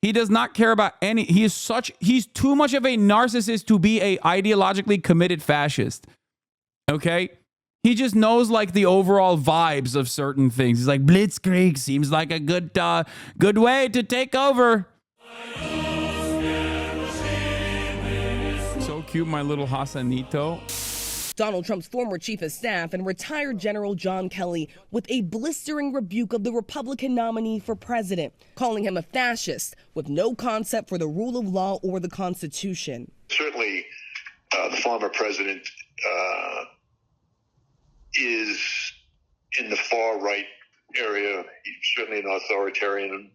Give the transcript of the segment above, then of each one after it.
He does not care about any. He's too much of a narcissist to be a ideologically committed fascist. Okay? He just knows like the overall vibes of certain things. He's like, Blitzkrieg seems like a good way to take over. So cute, my little Hasanito. Donald Trump's former chief of staff and retired General John Kelly with a blistering rebuke of the Republican nominee for president, calling him a fascist with no concept for the rule of law or the Constitution. Certainly, the former president is in the far right area. He's certainly an authoritarian,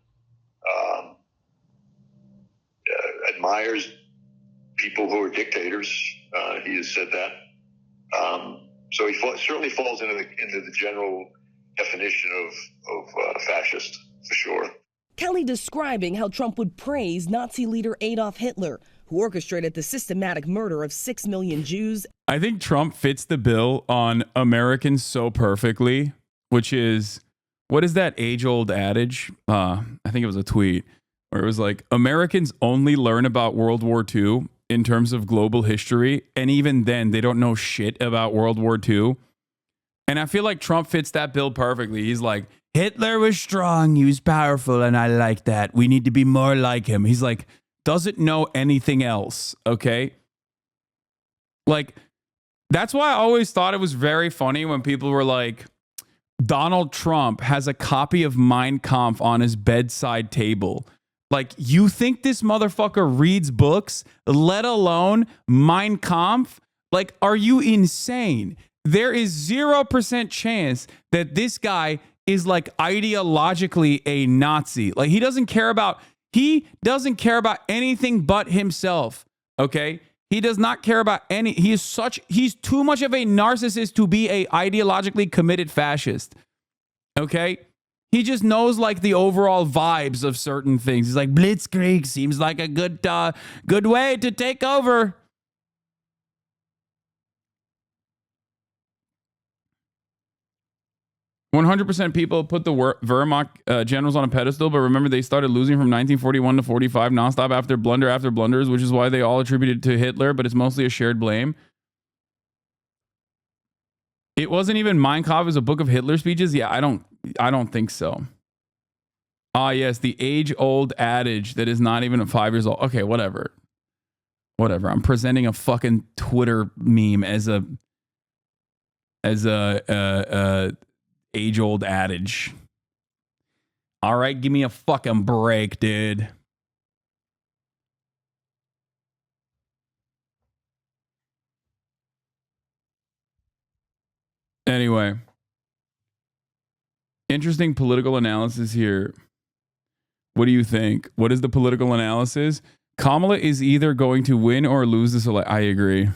admires people who are dictators. He has said that. So he certainly falls into the general definition of fascist, for sure. Kelly describing how Trump would praise Nazi leader Adolf Hitler, who orchestrated the systematic murder of 6 million Jews. I think Trump fits the bill on Americans so perfectly, which is, what is that age-old adage? I think it was a tweet where it was like, Americans only learn about World War II in terms of global history, and even then, they don't know shit about World War II. And I feel like Trump fits that bill perfectly. He's like, Hitler was strong, he was powerful, and I like that. We need to be more like him. He's like, doesn't know anything else, okay? Like, that's why I always thought it was very funny when people were like, Donald Trump has a copy of Mein Kampf on his bedside table. Like, you think this motherfucker reads books, let alone Mein Kampf? Like, are you insane? There is 0% chance that this guy is like ideologically a Nazi. Like, he doesn't care about anything but himself. Okay? He does not care about any. He's too much of a narcissist to be a ideologically committed fascist. Okay? He just knows like the overall vibes of certain things. He's like, Blitzkrieg seems like a good way to take over. "100% people put the Wehrmacht generals on a pedestal, but remember they started losing from 1941 to 45 nonstop after blunders, which is why they all attributed it to Hitler, but it's mostly a shared blame." It wasn't even Mein Kampf as a book of Hitler speeches? Yeah, I don't think so. Ah, yes, the age-old adage that is not even 5 years old. Okay, whatever. I'm presenting a fucking Twitter meme as a age-old adage. All right, give me a fucking break, dude. Anyway, interesting political analysis here. What do you think? What is the political analysis? Kamala is either going to win or lose this election. I agree.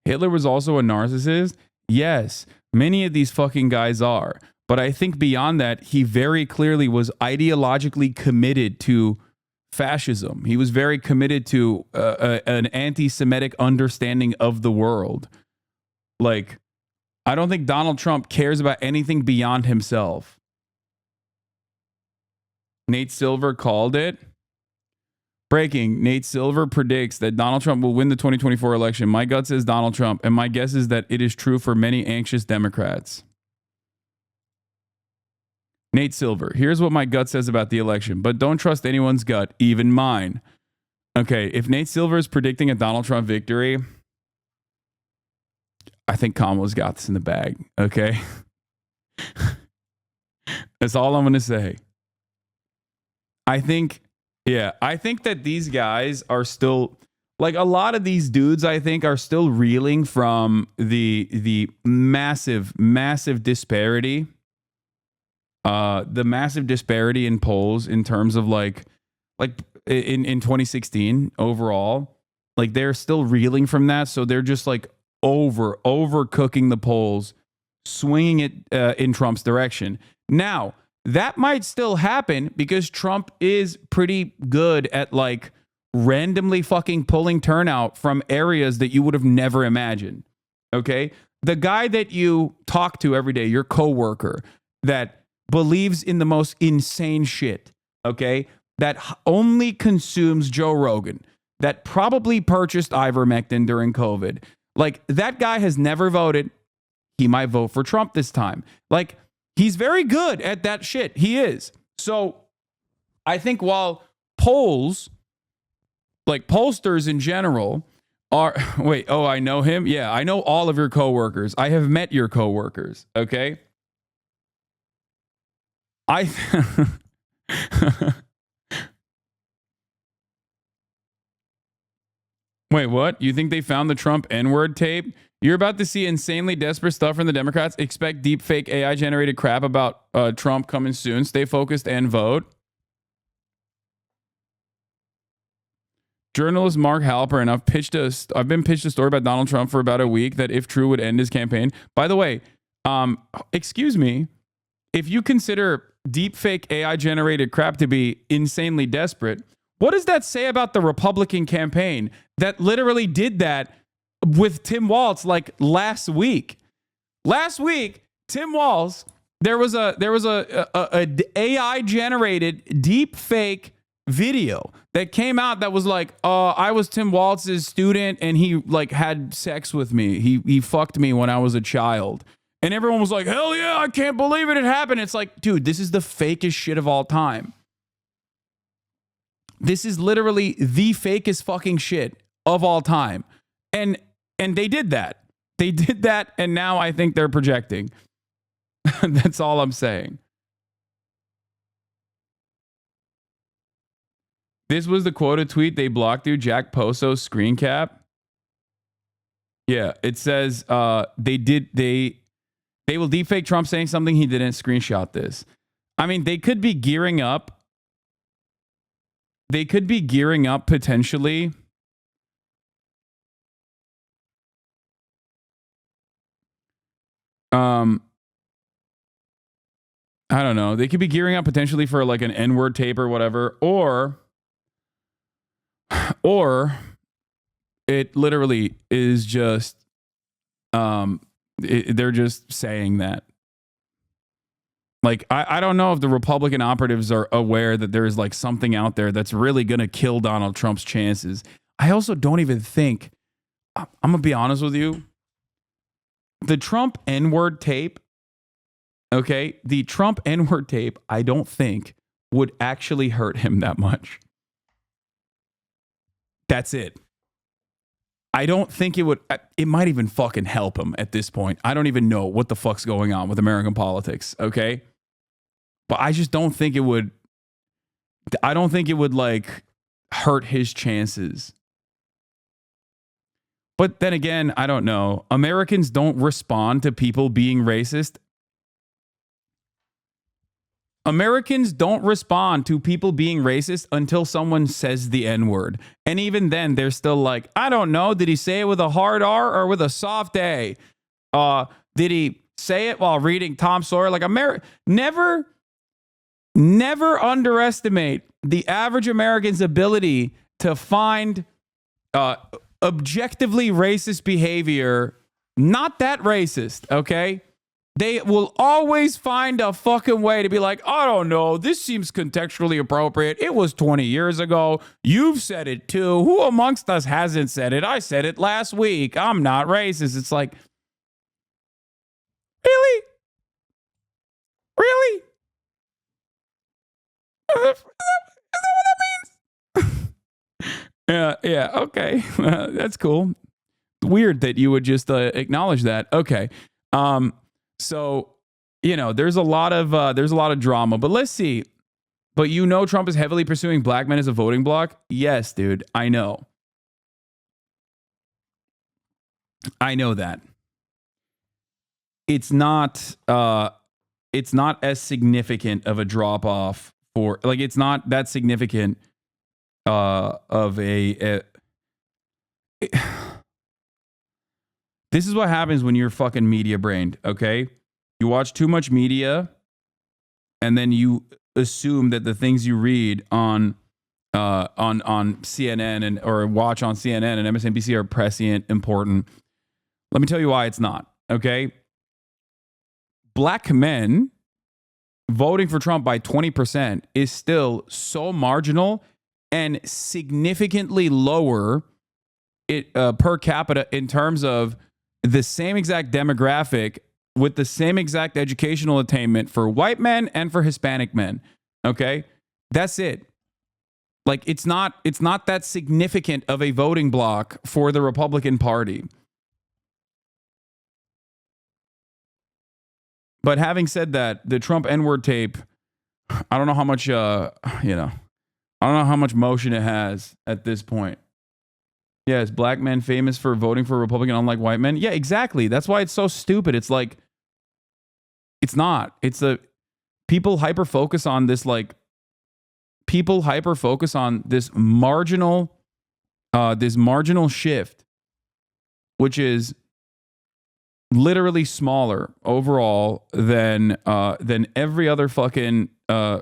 Hitler was also a narcissist? Yes, many of these fucking guys are. But I think beyond that, he very clearly was ideologically committed to fascism. He was very committed to an anti-Semitic understanding of the world. Like, I don't think Donald Trump cares about anything beyond himself. Nate Silver called it. Breaking, Nate Silver predicts that Donald Trump will win the 2024 election. My gut says Donald Trump, and my guess is that it is true for many anxious Democrats. Nate Silver, here's what my gut says about the election, but don't trust anyone's gut, even mine. Okay, if Nate Silver is predicting a Donald Trump victory, I think Kamala's got this in the bag, okay? That's all I'm going to say. I think that these guys are still, like, a lot of these dudes, I think, are still reeling from the massive disparity. The massive disparity in polls in terms of like in 2016 overall, like they're still reeling from that. So they're just like overcooking the polls, swinging it in Trump's direction. Now, that might still happen because Trump is pretty good at like randomly fucking pulling turnout from areas that you would have never imagined. Okay. The guy that you talk to every day, your coworker, that believes in the most insane shit, okay, that only consumes Joe Rogan, that probably purchased ivermectin during COVID, like that guy has never voted. He might vote for Trump this time. Like, he's very good at that shit. He is. So I think while polls, like pollsters in general, are, wait, oh, I know him? Yeah, I know all of your coworkers. I have met your coworkers, okay? Wait, what? You think they found the Trump N-word tape? You're about to see insanely desperate stuff from the Democrats. Expect deep fake AI generated crap about Trump coming soon. Stay focused and vote. Journalist Mark Halperin, I've been pitched a story about Donald Trump for about a week that, if true, would end his campaign. By the way, excuse me, if you consider deep fake AI generated crap to be insanely desperate, what does that say about the Republican campaign that literally did that with Tim Walz like last week? Last week, Tim Walz, there was a AI generated deep fake video that came out that was like, I was Tim Walz's student and he like had sex with me. He fucked me when I was a child. And everyone was like, hell yeah, I can't believe it happened. It's like, dude, this is the fakest shit of all time. This is literally the fakest fucking shit of all time. And they did that. They did that, and now I think they're projecting. That's all I'm saying. This was the quoted tweet they blocked through Jack Poso's screen cap. Yeah, it says they will deepfake Trump saying something he didn't. Screenshot this. I mean, they could be gearing up. They could be gearing up potentially. I don't know. They could be gearing up potentially for like an N-word tape or whatever, or it literally is just they're just saying that. Like, I don't know if the Republican operatives are aware that there is like something out there that's really going to kill Donald Trump's chances. I also don't even think, I'm going to be honest with you, the Trump N-word tape, okay, the Trump N-word tape, I don't think would actually hurt him that much. That's it. I don't think it would. It might even fucking help him at this point. I don't even know what the fuck's going on with American politics, okay? But I just don't think it would. I don't think it would like hurt his chances. But then again, I don't know. Americans don't respond to people being racist. Americans don't respond to people being racist until someone says the N-word. And even then, they're still like, I don't know. Did he say it with a hard R or with a soft A? Did he say it while reading Tom Sawyer? Like, never underestimate the average American's ability to find objectively racist behavior not that racist, okay? They will always find a fucking way to be like, I don't know, this seems contextually appropriate. It was 20 years ago. You've said it too. Who amongst us hasn't said it? I said it last week. I'm not racist. It's like, really? Really? Is that what that means? Yeah, okay. That's cool. Weird that you would just acknowledge that. Okay. So, you know, there's a lot of drama, but let's see. But you know, Trump is heavily pursuing black men as a voting bloc. Yes, dude, I know. I know that. It's not as significant of a drop off for, like, it's not that significant of a this is what happens when you're fucking media brained, okay? You watch too much media and then you assume that the things you read on CNN and or watch on CNN and MSNBC are prescient, important. Let me tell you why it's not, okay? Black men voting for Trump by 20% is still so marginal and significantly lower per capita in terms of the same exact demographic with the same exact educational attainment for white men and for Hispanic men. Okay? That's it. Like it's not that significant of a voting bloc for the Republican Party. But having said that, the Trump N-word tape, I don't know how much I don't know how much motion it has at this point. Yeah, is black men famous for voting for a Republican unlike white men? Yeah, exactly. That's why it's so stupid. It's like, it's not. It's a, people hyper focus on this, like, people hyper focus on this marginal shift, which is literally smaller overall than every other fucking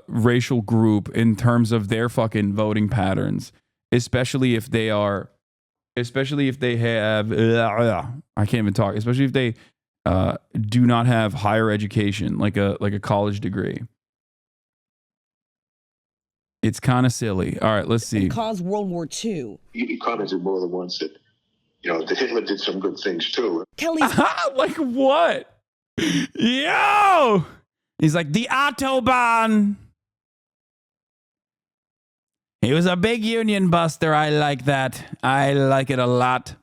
racial group in terms of their fucking voting patterns, especially if they have I can't even talk, especially if they do not have higher education like a college degree. It's kind of silly. All right, let's see. And caused World War II. He commented more than once that, that Hitler did some good things too. Kelly's like what? Yo! He's like, the Autobahn. He was a big union buster. I like that. I like it a lot.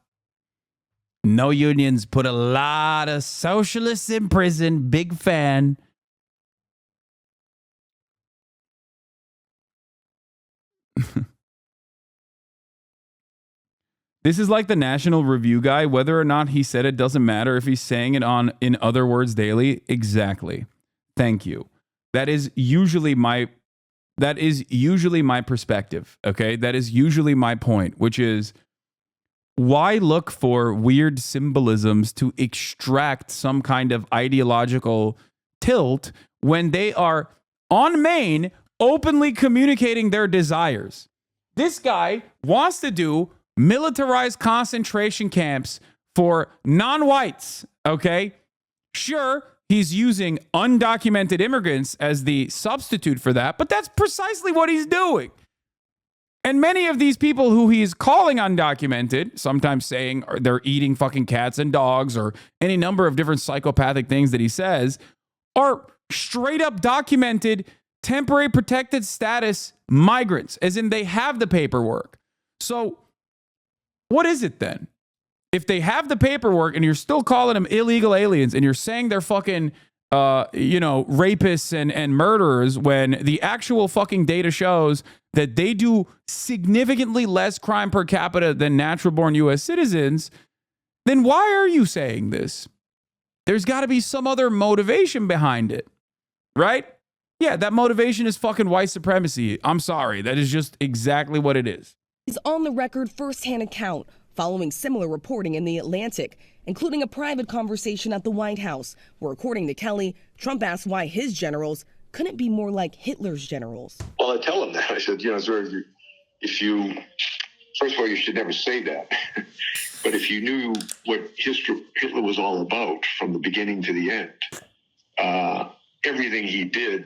No unions put a lot of socialists in prison. Big fan. This is like the National Review guy. Whether or not he said it doesn't matter if he's saying it in Other Words Daily. Exactly. Thank you. That is usually my perspective. Okay. That is usually my point, which is why look for weird symbolisms to extract some kind of ideological tilt when they are on main openly communicating their desires. This guy wants to do militarized concentration camps for non-whites, okay? Sure, he's using undocumented immigrants as the substitute for that, but that's precisely what he's doing. And many of these people who he's calling undocumented, sometimes saying they're eating fucking cats and dogs or any number of different psychopathic things that he says, are straight up documented temporary protected status migrants, as in they have the paperwork. So what is it then? If they have the paperwork and you're still calling them illegal aliens and you're saying they're fucking, rapists and murderers when the actual fucking data shows that they do significantly less crime per capita than natural born U.S. citizens, then why are you saying this? There's got to be some other motivation behind it, right? Yeah, that motivation is fucking white supremacy. I'm sorry. That is just exactly what it is. His on-the-record first-hand account following similar reporting in The Atlantic, including a private conversation at the White House, where, according to Kelly, Trump asked why his generals couldn't be more like Hitler's generals. Well, I tell him that. I said, sir, if you first of all, you should never say that. But if you knew what Hitler was all about from the beginning to the end, everything he did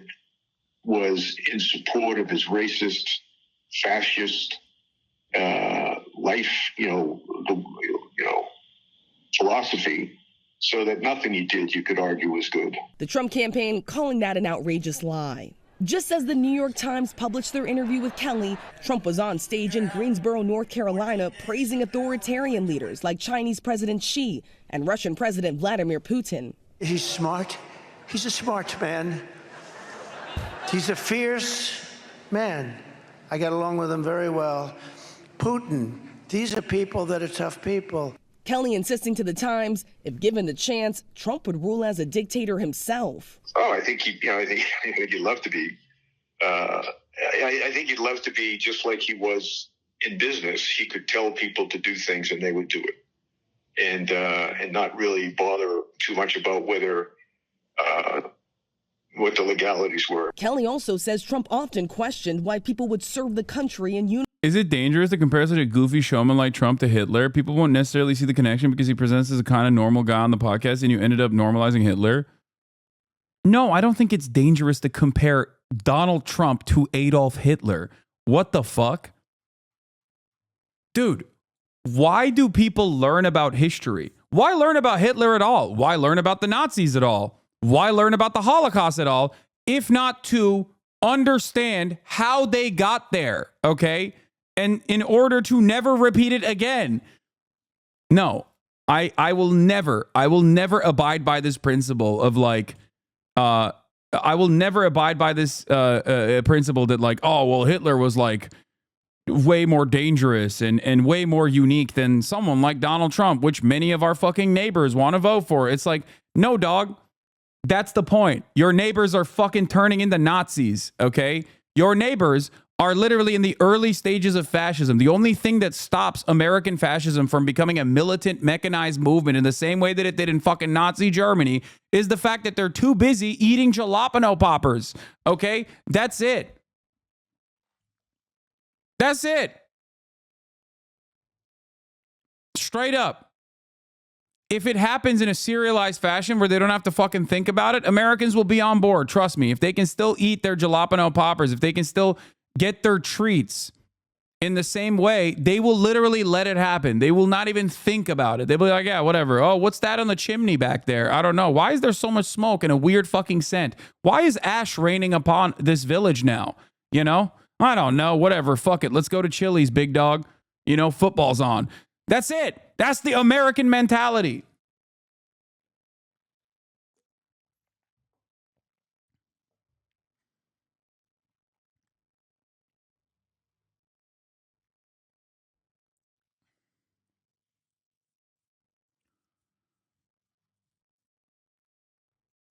was in support of his racist, fascist life, philosophy, so that nothing he did you could argue was good. The Trump campaign calling that an outrageous lie. Just as the New York Times published their interview with Kelly, Trump was on stage in Greensboro, North Carolina, praising authoritarian leaders like Chinese President Xi and Russian President Vladimir Putin. He's smart. He's a smart man. He's a fierce man. I got along with him very well. Putin, these are people that are tough people. Kelly insisting to the Times, if given the chance, Trump would rule as a dictator himself. Oh, I think I think he'd love to be. I think he'd love to be just like he was in business. He could tell people to do things and they would do it, and not really bother too much about whether what the legalities were. Kelly also says Trump often questioned why people would serve the country in uniform. Is it dangerous to compare such a goofy showman like Trump to Hitler? People won't necessarily see the connection because he presents as a kind of normal guy on the podcast and you ended up normalizing Hitler. No, I don't think it's dangerous to compare Donald Trump to Adolf Hitler. What the fuck? Dude, why do people learn about history? Why learn about Hitler at all? Why learn about the Nazis at all? Why learn about the Holocaust at all? If not to understand how they got there, okay? And in order to never repeat it again. No, I will never abide by this principle of like, I will never abide by this principle that like, oh, well, Hitler was like way more dangerous and way more unique than someone like Donald Trump, which many of our fucking neighbors want to vote for. It's like, no, dog. That's the point. Your neighbors are fucking turning into Nazis, okay? Your neighbors are literally in the early stages of fascism. The only thing that stops American fascism from becoming a militant, mechanized movement in the same way that it did in fucking Nazi Germany is the fact that they're too busy eating jalapeno poppers, okay? That's it. That's it. Straight up. If it happens in a serialized fashion where they don't have to fucking think about it, Americans will be on board. Trust me. If they can still eat their jalapeno poppers, if they can still get their treats in the same way, they will literally let it happen. They will not even think about it. They'll be like, yeah, whatever. Oh, what's that on the chimney back there? I don't know. Why is there so much smoke and a weird fucking scent? Why is ash raining upon this village now? You know? I don't know. Whatever. Fuck it. Let's go to Chili's, big dog. You know, football's on. That's it. That's the American mentality.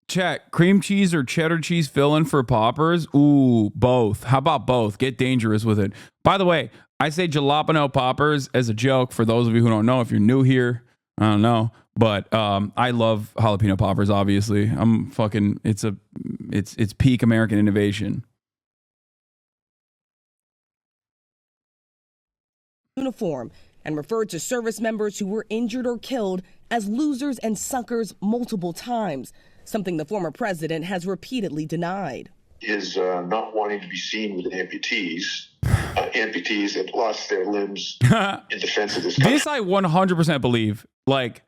Chat, cream cheese or cheddar cheese filling for poppers? Ooh, both. How about both? Get dangerous with it. By the way, I say jalapeno poppers as a joke for those of you who don't know. If you're new here, I don't know. But I love jalapeno poppers, obviously. I'm fucking, it's peak American innovation. Uniform and referred to service members who were injured or killed as losers and suckers multiple times, something the former president has repeatedly denied. Is not wanting to be seen with amputees that lost their limbs in defense of this country. This I 100% believe. Like,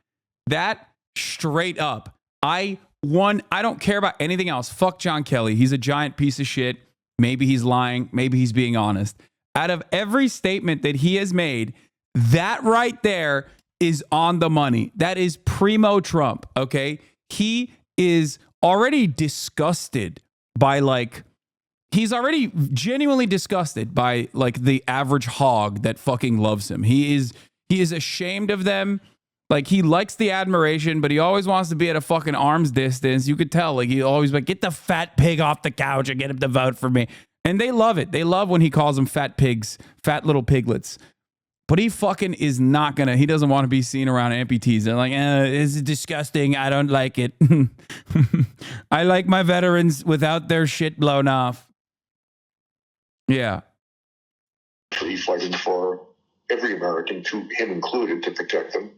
that straight up. I don't care about anything else. Fuck John Kelly. He's a giant piece of shit. Maybe he's lying. Maybe he's being honest. Out of every statement that he has made, that right there is on the money. That is primo Trump, okay? He is already disgusted by he's already genuinely disgusted by the average hog that fucking loves him. He is ashamed of them. Like, he likes the admiration, but he always wants to be at a fucking arm's distance. You could tell, he always get the fat pig off the couch and get him to vote for me. And they love it. They love when he calls them fat pigs, fat little piglets. But he fucking is not gonna, he doesn't want to be seen around amputees. They're like, it's disgusting. I don't like it. I like my veterans without their shit blown off. Yeah. He's fighting for every American, to him included, to protect them,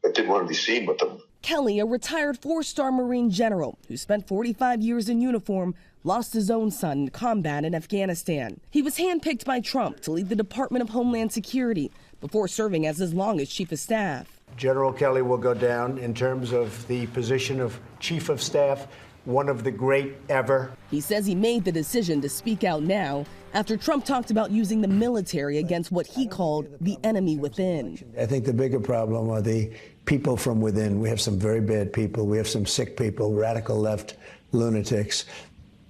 but didn't want to be seen with them. Kelly, a retired four-star Marine general who spent 45 years in uniform, lost his own son in combat in Afghanistan. He was handpicked by Trump to lead the Department of Homeland Security before serving as his longest chief of staff. General Kelly will go down in terms of the position of chief of staff, one of the great ever. He says he made the decision to speak out now after Trump talked about using the military against what he called the enemy within. I think the bigger problem are the people from within. We have some very bad people. We have some sick people, radical left lunatics.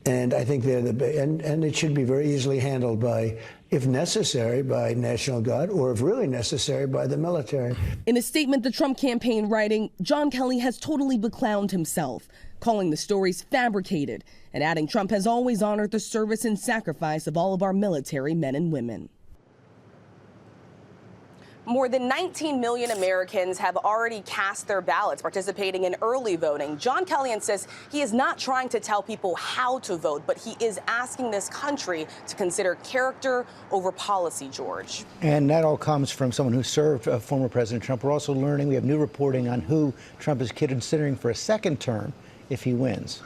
And I think they're and it should be very easily handled by, if necessary, by National Guard, or if really necessary, by the military. In a statement the Trump campaign writing, John Kelly has totally beclowned himself, calling the stories fabricated and adding Trump has always honored the service and sacrifice of all of our military men and women. More than 19 million Americans have already cast their ballots participating in early voting. John Kelly insists he is not trying to tell people how to vote, but he is asking this country to consider character over policy, George. And that all comes from someone who served former President Trump. We're also learning, we have new reporting on who Trump is considering for a second term if he wins.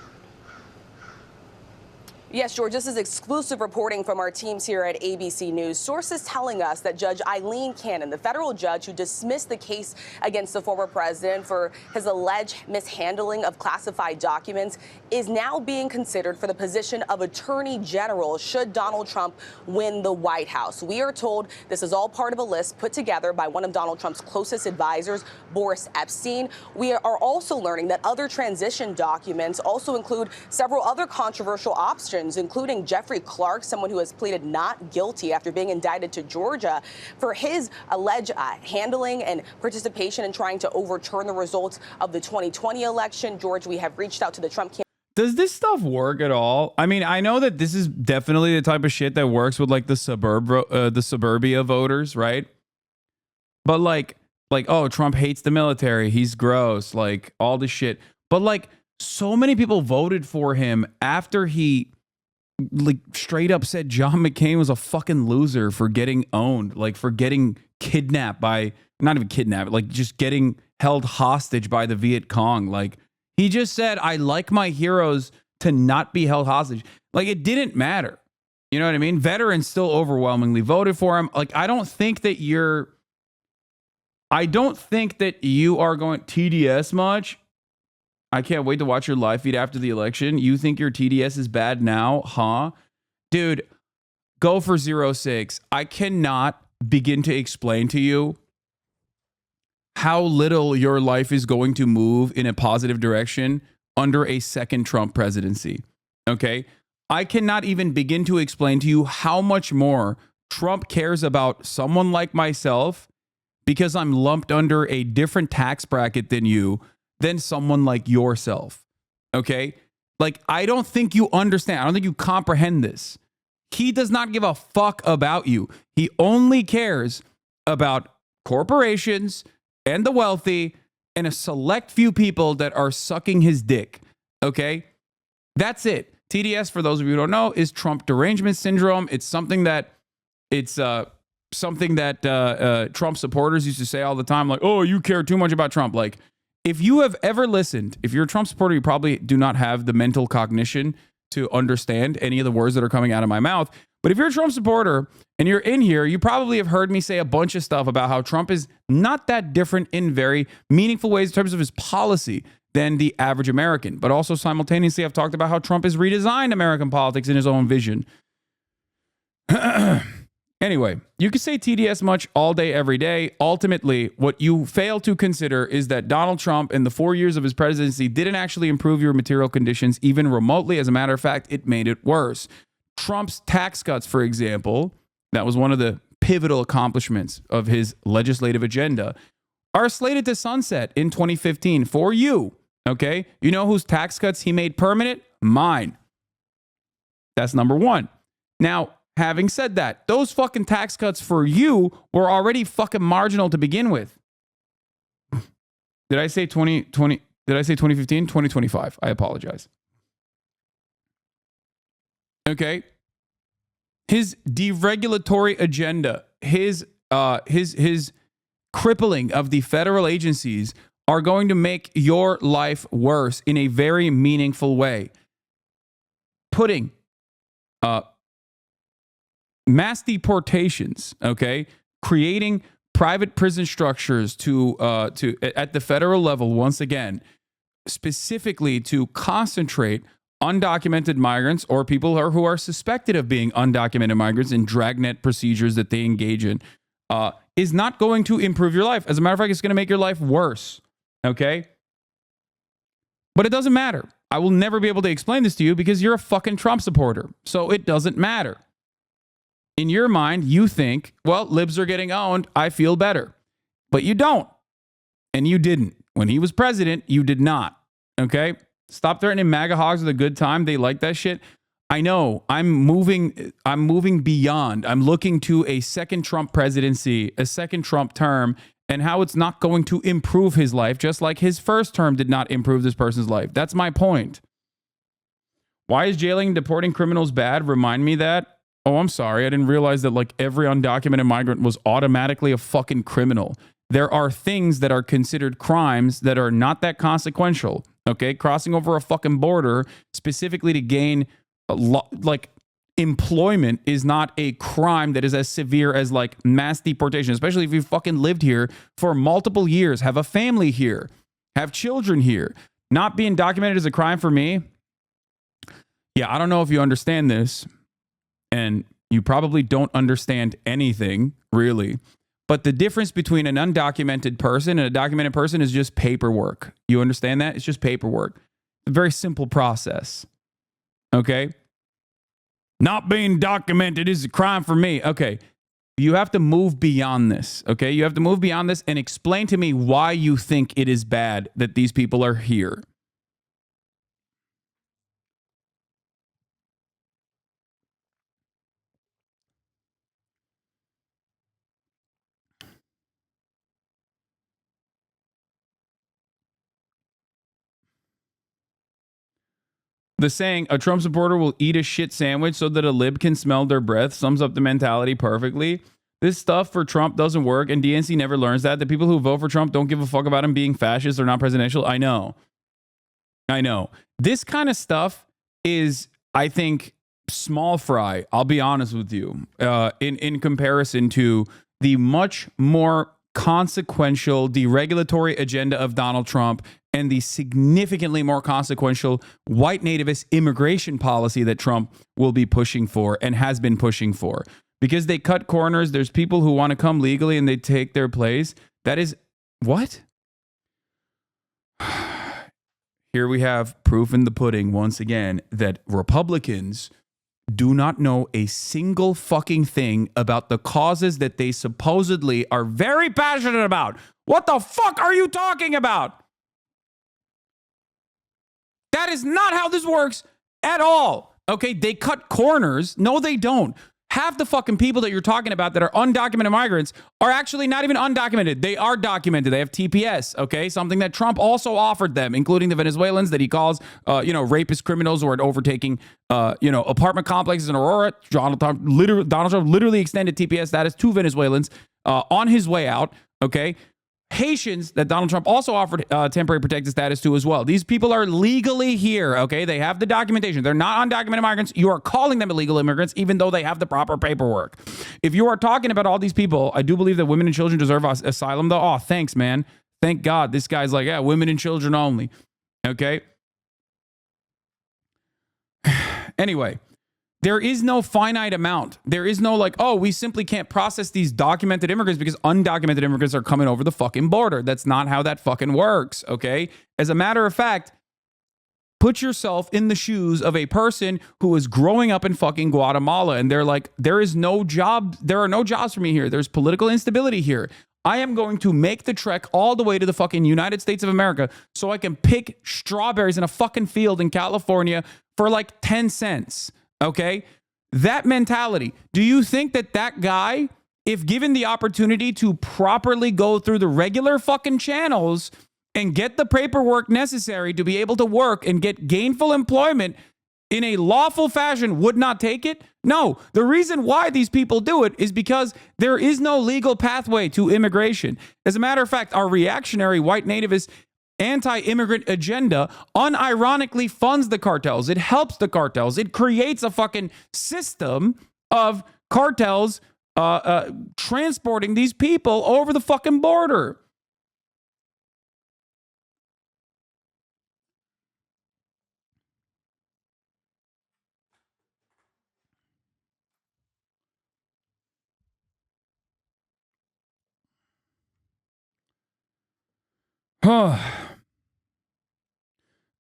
Yes, George, this is exclusive reporting from our teams here at ABC News. Sources telling us that Judge Eileen Cannon, the federal judge who dismissed the case against the former president for his alleged mishandling of classified documents, is now being considered for the position of Attorney General should Donald Trump win the White House. We are told this is all part of a list put together by one of Donald Trump's closest advisors, Boris Epstein. We are also learning that other transition documents also include several other controversial options, including Jeffrey Clark, someone who has pleaded not guilty after being indicted to Georgia for his alleged handling and participation in trying to overturn the results of the 2020 election. George, we have reached out to the Trump campaign. Does this stuff work at all? I mean, I know that this is definitely the type of shit that works with like the suburbia voters, right? But like, oh, Trump hates the military. He's gross. Like all this shit. But like, so many people voted for him after he like straight up said John McCain was a fucking loser for getting owned, like for getting kidnapped by, not even kidnapped, like just getting held hostage by the Viet Cong. Like he just said, I like my heroes to not be held hostage. Like it didn't matter. You know what I mean? Veterans still overwhelmingly voted for him. Like I don't think that you are going TDS much. I can't wait to watch your live feed after the election. You think your TDS is bad now, huh? Dude, go for 06. I cannot begin to explain to you how little your life is going to move in a positive direction under a second Trump presidency. Okay? I cannot even begin to explain to you how much more Trump cares about someone like myself because I'm lumped under a different tax bracket than you, than someone like yourself. Okay? Like, I don't think you understand. I don't think you comprehend this. He does not give a fuck about you. He only cares about corporations and the wealthy and a select few people that are sucking his dick. Okay? That's it. TDS, for those of you who don't know, is Trump derangement syndrome. It's something that Trump supporters used to say all the time, like, oh, you care too much about Trump. Like, if you have ever listened, if you're a Trump supporter, you probably do not have the mental cognition to understand any of the words that are coming out of my mouth. But if you're a Trump supporter and you're in here, you probably have heard me say a bunch of stuff about how Trump is not that different in very meaningful ways in terms of his policy than the average American. But also simultaneously, I've talked about how Trump has redesigned American politics in his own vision. Anyway, you can say TDS much all day, every day. Ultimately, what you fail to consider is that Donald Trump in the 4 years of his presidency didn't actually improve your material conditions even remotely. As a matter of fact, it made it worse. Trump's tax cuts, for example, that was one of the pivotal accomplishments of his legislative agenda, are slated to sunset in 2015 for you. Okay? You know whose tax cuts he made permanent? Mine. That's number one. Now, having said that, those fucking tax cuts for you were already fucking marginal to begin with. Did I say 2020? Did I say 2015? 2025. I apologize. Okay. His deregulatory agenda, his crippling of the federal agencies are going to make your life worse in a very meaningful way. Putting mass deportations, okay, creating private prison structures to at the federal level once again, specifically to concentrate undocumented migrants or people who are suspected of being undocumented migrants in dragnet procedures that they engage in, is not going to improve your life. As a matter of fact, it's going to make your life worse. Okay? But it doesn't matter. I will never be able to explain this to you because you're a fucking Trump supporter. So it doesn't matter. In your mind, you think, well, libs are getting owned. I feel better. But you don't. And you didn't. When he was president, you did not. Okay? Stop threatening MAGA hogs with a good time. They like that shit. I know. I'm moving beyond. I'm looking to a second Trump presidency, a second Trump term, and how it's not going to improve his life, just like his first term did not improve this person's life. That's my point. Why is jailing and deporting criminals bad? Remind me that. Oh, I'm sorry. I didn't realize that like every undocumented migrant was automatically a fucking criminal. There are things that are considered crimes that are not that consequential. Okay, crossing over a fucking border specifically to gain like employment is not a crime that is as severe as like mass deportation, especially if you fucking lived here for multiple years, have a family here, have children here. Not being documented is a crime for me. Yeah, I don't know if you understand this, and you probably don't understand anything, really. But the difference between an undocumented person and a documented person is just paperwork. You understand that? It's just paperwork. It's a very simple process. Okay? Not being documented is a crime for me. Okay. You have to move beyond this. Okay? You have to move beyond this and explain to me why you think it is bad that these people are here. The saying, a Trump supporter will eat a shit sandwich so that a lib can smell their breath, sums up the mentality perfectly. This stuff for Trump doesn't work, and DNC never learns that. The people who vote for Trump don't give a fuck about him being fascist or not presidential. I know. This kind of stuff is, I think, small fry. I'll be honest with you. In comparison to the much more consequential deregulatory agenda of Donald Trump and the significantly more consequential white nativist immigration policy that Trump will be pushing for and has been pushing for. Because they cut corners, there's people who want to come legally and they take their place. That is, what? Here we have proof in the pudding once again that Republicans do not know a single fucking thing about the causes that they supposedly are very passionate about. What the fuck are you talking about? That is not how this works at all. Okay, they cut corners. No, they don't. Half the fucking people that you're talking about that are undocumented migrants are actually not even undocumented. They are documented. They have TPS, okay? Something that Trump also offered them, including the Venezuelans that he calls, rapist criminals who are overtaking, apartment complexes in Aurora. Donald Trump literally extended TPS status to Venezuelans on his way out, okay? Haitians that Donald Trump also offered temporary protected status to as well. These people are legally here, okay? They have the documentation. They're not undocumented migrants. You are calling them illegal immigrants, even though they have the proper paperwork. If you are talking about all these people, I do believe that women and children deserve asylum, though. Oh, thanks, man. Thank God. This guy's like, yeah, women and children only, okay? Anyway. There is no finite amount. There is no like, oh, we simply can't process these documented immigrants because undocumented immigrants are coming over the fucking border. That's not how that fucking works, okay? As a matter of fact, put yourself in the shoes of a person who is growing up in fucking Guatemala and they're like, there are no jobs for me here. There's political instability here. I am going to make the trek all the way to the fucking United States of America so I can pick strawberries in a fucking field in California for like 10 cents. Okay, that mentality. Do you think that guy, if given the opportunity to properly go through the regular fucking channels and get the paperwork necessary to be able to work and get gainful employment in a lawful fashion, would not take it? No. The reason why these people do it is because there is no legal pathway to immigration. As a matter of fact, our reactionary white nativist anti-immigrant agenda unironically funds the cartels. It helps the cartels. It creates a fucking system of cartels transporting these people over the fucking border.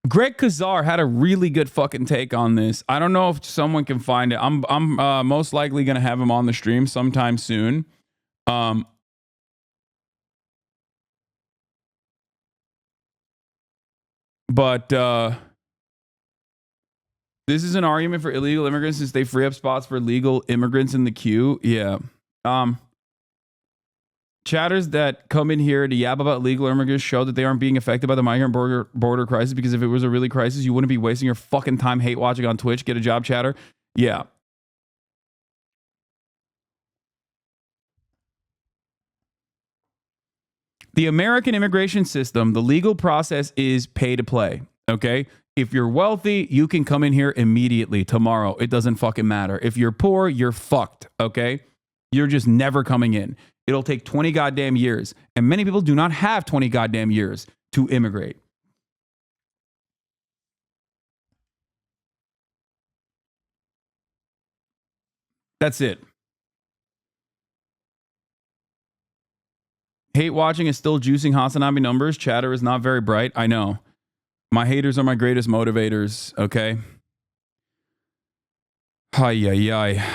Greg Kazar had a really good fucking take on this. I don't know if someone can find it. I'm most likely going to have him on the stream sometime soon. But this is an argument for illegal immigrants since they free up spots for legal immigrants in the queue. Yeah. Chatters that come in here to yab about legal immigrants show that they aren't being affected by the migrant border crisis, because if it was a really crisis, you wouldn't be wasting your fucking time hate watching on Twitch. Get a job, chatter. Yeah. The American immigration system, the legal process is pay to play. Okay? If you're wealthy, you can come in here immediately tomorrow. It doesn't fucking matter. If you're poor, you're fucked, okay? You're just never coming in. It'll take 20 goddamn years. And many people do not have 20 goddamn years to immigrate. That's it. Hate watching is still juicing HasanAbi numbers. Chatter is not very bright. I know. My haters are my greatest motivators, okay? Hi.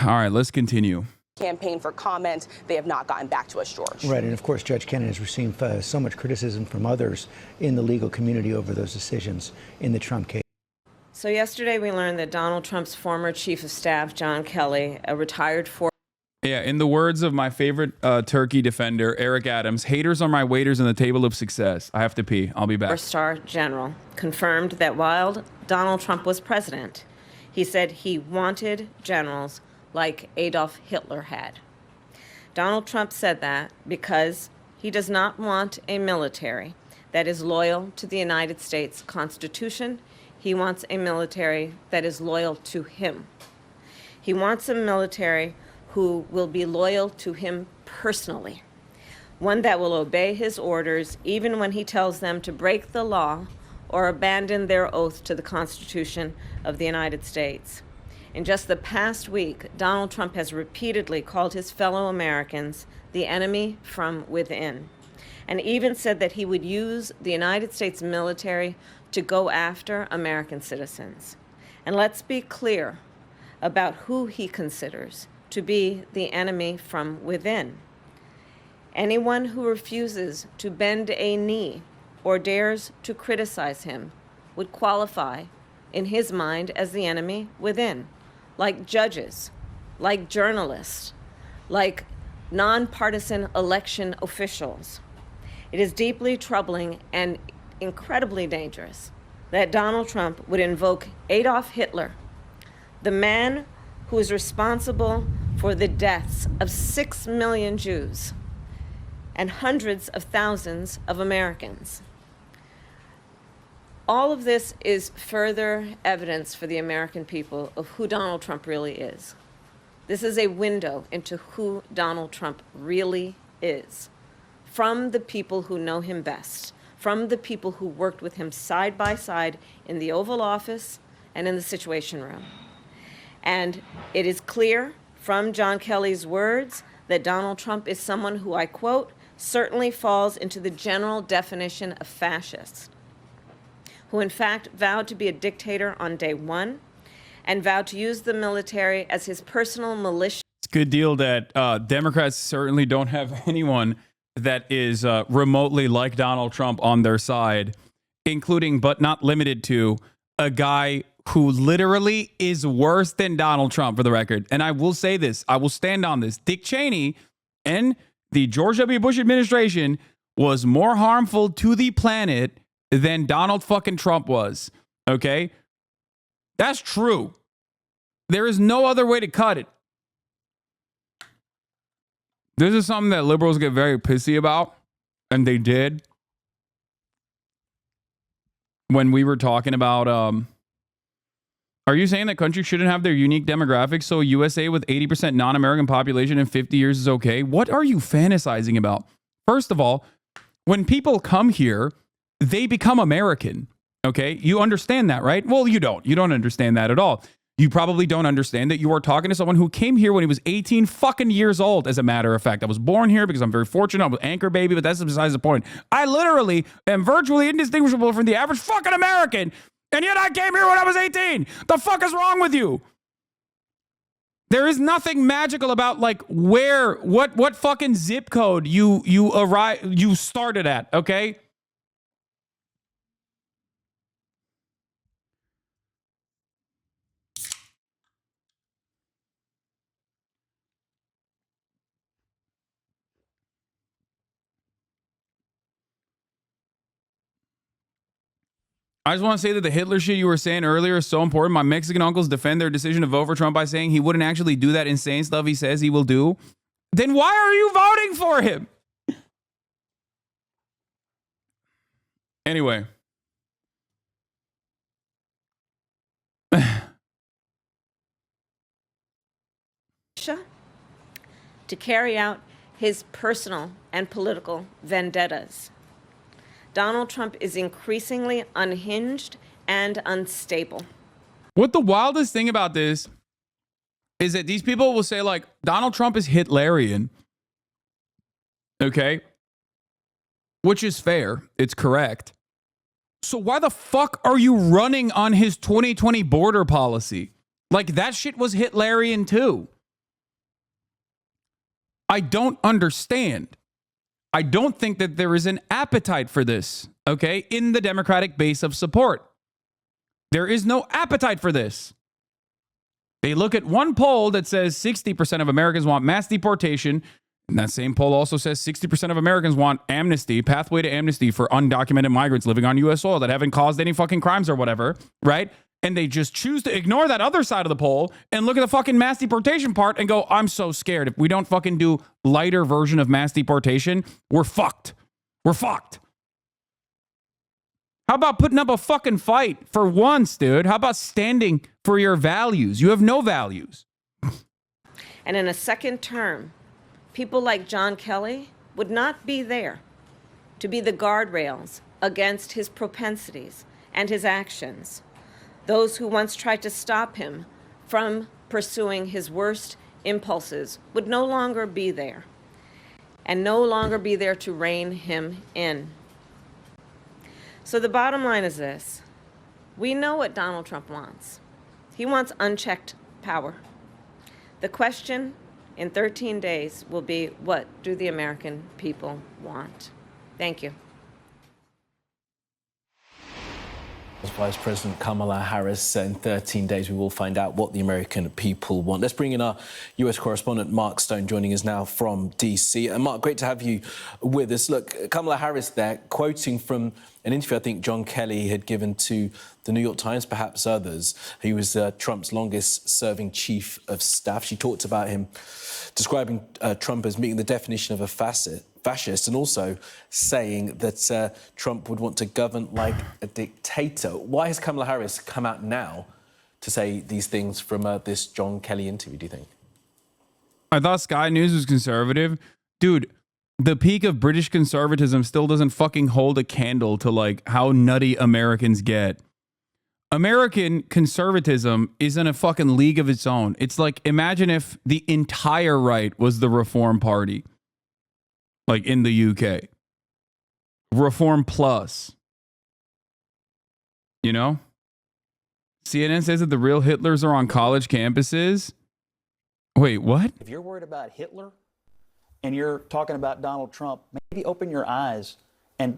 All right, let's continue. Campaign for comment. They have not gotten back to us, George. Right, and of course, Judge Kennan has received so much criticism from others in the legal community over those decisions in the Trump case. So yesterday we learned that Donald Trump's former chief of staff, John Kelly, a retired Yeah, in the words of my favorite turkey defender, Eric Adams, haters are my waiters in the table of success. I have to pee. I'll be back. four-star general, confirmed that while Donald Trump was president, he said he wanted generals like Adolf Hitler had. Donald Trump said that because he does not want a military that is loyal to the United States Constitution. He wants a military that is loyal to him. He wants a military who will be loyal to him personally, one that will obey his orders even when he tells them to break the law or abandon their oath to the Constitution of the United States. In just the past week, Donald Trump has repeatedly called his fellow Americans the enemy from within, and even said that he would use the United States military to go after American citizens. And let's be clear about who he considers to be the enemy from within. Anyone who refuses to bend a knee or dares to criticize him would qualify, in his mind, as the enemy within, like judges, like journalists, like nonpartisan election officials. It is deeply troubling and incredibly dangerous that Donald Trump would invoke Adolf Hitler, the man who is responsible for the deaths of 6 million Jews and hundreds of thousands of Americans. All of this is further evidence for the American people of who Donald Trump really is. This is a window into who Donald Trump really is, from the people who know him best, from the people who worked with him side by side in the Oval Office and in the Situation Room. And it is clear from John Kelly's words that Donald Trump is someone who, I quote, certainly falls into the general definition of fascist, who in fact vowed to be a dictator on day one and vowed to use the military as his personal militia. It's a good deal that Democrats certainly don't have anyone that is remotely like Donald Trump on their side, including but not limited to a guy who literally is worse than Donald Trump, for the record. And I will say this, I will stand on this. Dick Cheney and the George W. Bush administration was more harmful to the planet than Donald fucking Trump was. Okay? That's true. There is no other way to cut it. This is something that liberals get very pissy about, and they did when we were talking about are you saying that countries shouldn't have their unique demographics, so a USA with 80% non-American population in 50 years is okay? What are you fantasizing about? First of all, when people come here, they become American, okay? You understand that, right? Well, you don't. You don't understand that at all. You probably don't understand that you are talking to someone who came here when he was 18 fucking years old, as a matter of fact. I was born here because I'm very fortunate. I'm an anchor baby, but that's besides the point. I literally am virtually indistinguishable from the average fucking American, and yet I came here when I was 18. The fuck is wrong with you? There is nothing magical about like what fucking zip code you started at, okay? I just want to say that the Hitler shit you were saying earlier is so important. My Mexican uncles defend their decision to vote for Trump by saying he wouldn't actually do that insane stuff he says he will do. Then why are you voting for him? Anyway. Russia to carry out his personal and political vendettas. Donald Trump is increasingly unhinged and unstable. What the wildest thing about this is that these people will say, like, Donald Trump is Hitlerian. Okay? Which is fair. It's correct. So why the fuck are you running on his 2020 border policy? Like, that shit was Hitlerian too. I don't understand. I don't think that there is an appetite for this, okay, in the Democratic base of support. There is no appetite for this. They look at one poll that says 60% of Americans want mass deportation. And that same poll also says 60% of Americans want amnesty, pathway to amnesty for undocumented migrants living on U.S. soil that haven't caused any fucking crimes or whatever, right? And they just choose to ignore that other side of the poll and look at the fucking mass deportation part and go, I'm so scared. If we don't fucking do lighter version of mass deportation, we're fucked. We're fucked. How about putting up a fucking fight for once, dude? How about standing for your values? You have no values. And in a second term, people like John Kelly would not be there to be the guardrails against his propensities and his actions. Those who once tried to stop him from pursuing his worst impulses would no longer be there, and no longer be there to rein him in. So the bottom line is this. We know what Donald Trump wants. He wants unchecked power. The question in 13 days will be, what do the American people want? Thank you. Vice President Kamala Harris, in 13 days we will find out what the American people want. Let's bring in our US correspondent Mark Stone, joining us now from DC. And Mark, great to have you with us. Look, Kamala Harris there, quoting from an interview I think John Kelly had given to the New York Times, perhaps others. He was Trump's longest serving chief of staff. She talked about him describing Trump as meeting the definition of a fascist, and also saying that Trump would want to govern like a dictator. Why has Kamala Harris come out now to say these things from this John Kelly interview, do you think? I thought Sky News was conservative. Dude, the peak of British conservatism still doesn't fucking hold a candle to like how nutty Americans get. American conservatism is in a fucking league of its own. It's like, imagine if the entire right was the Reform Party. Like in the UK. Reform Plus. You know? CNN says that the real Hitlers are on college campuses. Wait, what? If you're worried about Hitler and you're talking about Donald Trump, maybe open your eyes and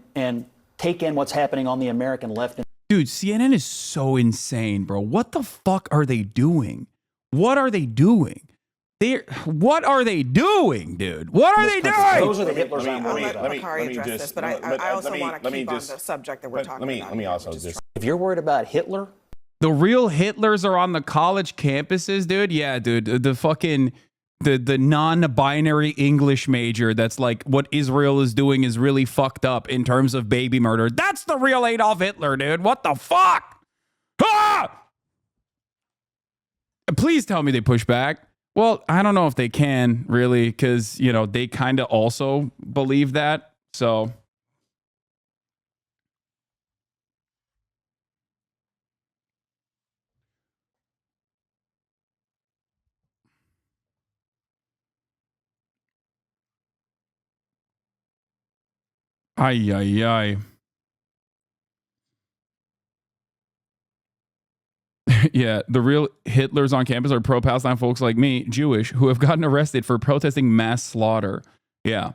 take in what's happening on the American left. Dude, CNN is so insane, bro. What the fuck are they doing? What are they doing? What are they doing, dude? What are they doing? Those are the Hitlers I'm worried about. Let me address this, but I also want to keep on the subject that we're talking about. Let me also just... If you're worried about Hitler... The real Hitlers are on the college campuses, dude? Yeah, dude. The fucking... The non-binary English major that's like what Israel is doing is really fucked up in terms of baby murder. That's the real Adolf Hitler, dude. What the fuck? Ah! Please tell me they push back. Well, I don't know if they can, really, because, you know, they kind of also believe that. So... Ay, ay, ay. Yeah, the real Hitlers on campus are pro-Palestine folks like me, Jewish, who have gotten arrested for protesting mass slaughter. Yeah.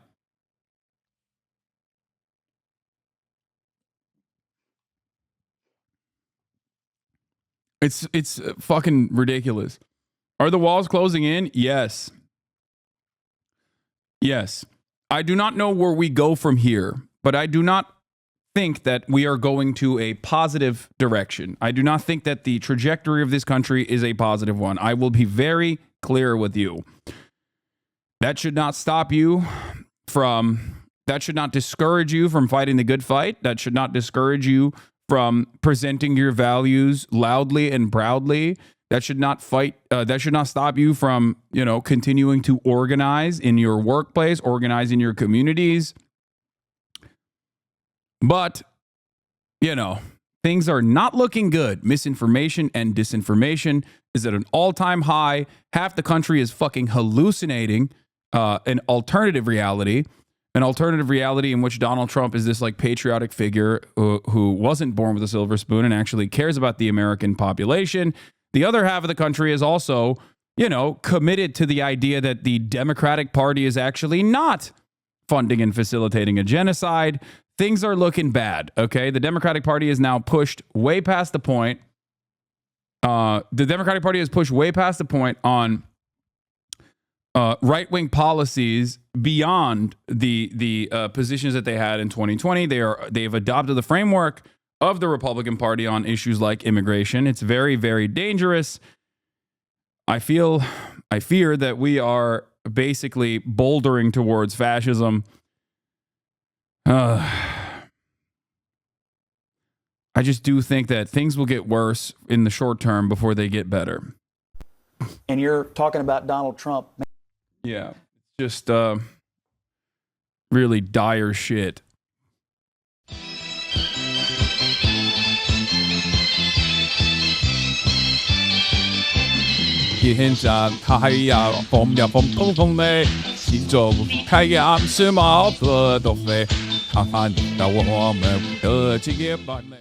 It's fucking ridiculous. Are the walls closing in? Yes. Yes. I do not know where we go from here, but I do not think that we are going to a positive direction. I do not think that the trajectory of this country is a positive one. I will be very clear with you. That should not stop you that should not discourage you from fighting the good fight. That should not discourage you from presenting your values loudly and proudly. That should not that should not stop you from, continuing to organize in your workplace, organize in your communities. But, things are not looking good. Misinformation and disinformation is at an all-time high. Half the country is fucking hallucinating an alternative reality in which Donald Trump is this like patriotic figure who wasn't born with a silver spoon and actually cares about the American population. The other half of the country is also, committed to the idea that the Democratic Party is actually not funding and facilitating a genocide. Things are looking bad, okay? The Democratic Party is now pushed way past the point. The Democratic Party has pushed way past the point on right-wing policies beyond the positions that they had in 2020. They've adopted the framework of the Republican Party on issues like immigration. It's very, very dangerous. I fear that we are basically bouldering towards fascism. I just do think that things will get worse in the short term before they get better. And you're talking about Donald Trump. Yeah, just really dire shit. Hiện giờ thay phong nhập phong thông thông này, chỉ做开暗是毛不都飞，看看到我们的这些版本。